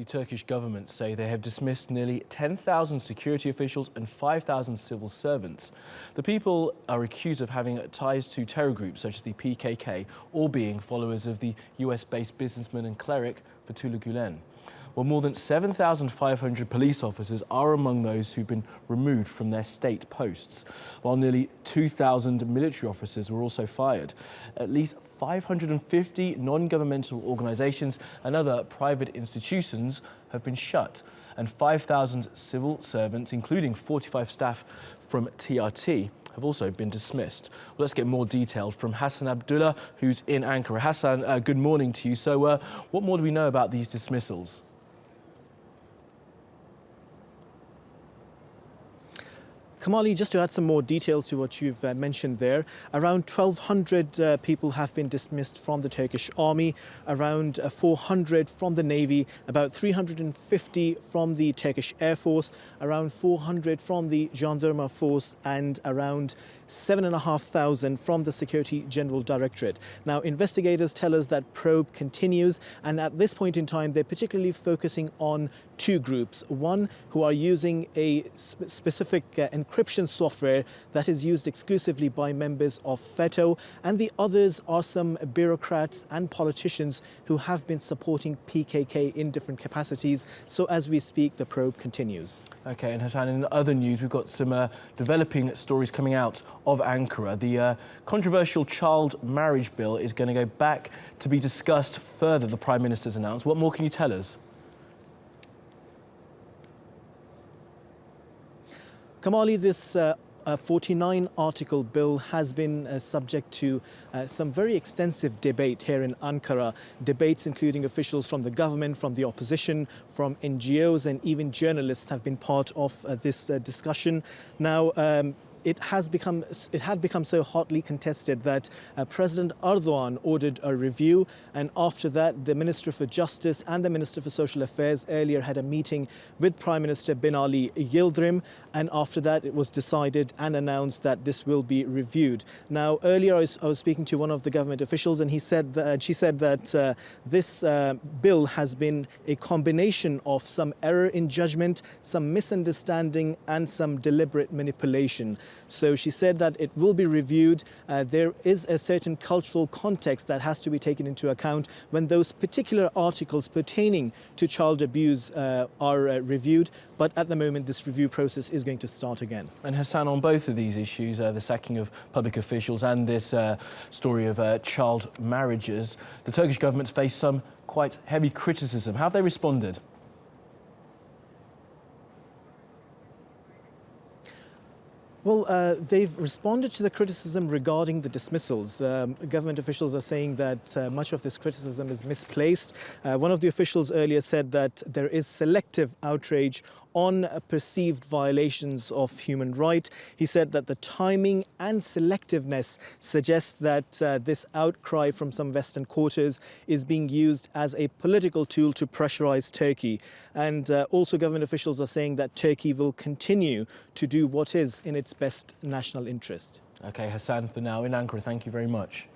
The Turkish government say they have dismissed nearly 10,000 security officials and 5,000 civil servants. The people are accused of having ties to terror groups such as the PKK or being followers of the US-based businessman and cleric Fethullah Gulen. Well, more than 7,500 police officers are among those who've been removed from their state posts, while nearly 2,000 military officers were also fired. At least 550 non-governmental organisations and other private institutions have been shut, and 5,000 civil servants, including 45 staff from TRT, have also been dismissed. Well, let's get more detail from Hasan Abdullah, who's in Ankara. Hasan, good morning to you. So what more do we know about these dismissals? Kamali, just to add some more details to what you've mentioned there, around 1,200 people have been dismissed from the Turkish army, around 400 from the Navy, about 350 from the Turkish Air Force, around 400 from the Jandarma Force, and around 7,500 from the Security General Directorate. Now, investigators tell us that probe continues, and at this point in time, they're particularly focusing on two groups. One, who are using a specific encryption software that is used exclusively by members of FETÖ, and the others are some bureaucrats and politicians who have been supporting PKK in different capacities. So as we speak, the probe continues. Okay, and Hasan, in other news, we've got some developing stories coming out of Ankara. The controversial child marriage bill is going to go back to be discussed further, the Prime Minister's announced. What more can you tell us? Kamali, this 49-article bill has been subject to some very extensive debate here in Ankara. Debates including officials from the government, from the opposition, from NGOs, and even journalists have been part of this discussion. Now, it had become so hotly contested that President Erdogan ordered a review, and after that the Minister for Justice and the Minister for Social Affairs earlier had a meeting with Prime Minister Binali Yildirim, and after that it was decided and announced that this will be reviewed. Now, earlier I was speaking to one of the government officials, and she said that this bill has been a combination of some error in judgment, some misunderstanding, and some deliberate manipulation. So she said that it will be reviewed. There is a certain cultural context that has to be taken into account when those particular articles pertaining to child abuse are reviewed. But at the moment, this review process is going to start again. And Hasan, on both of these issues, the sacking of public officials and this story of child marriages, the Turkish government's faced some quite heavy criticism. How have they responded? Well, they've responded to the criticism regarding the dismissals. Government officials are saying that much of this criticism is misplaced. One of the officials earlier said that there is selective outrage on perceived violations of human rights. He said that the timing and selectiveness suggests that this outcry from some Western quarters is being used as a political tool to pressurize Turkey. And also government officials are saying that Turkey will continue to do what is in its best national interest. Okay, Hasan, for now in Ankara, thank you very much.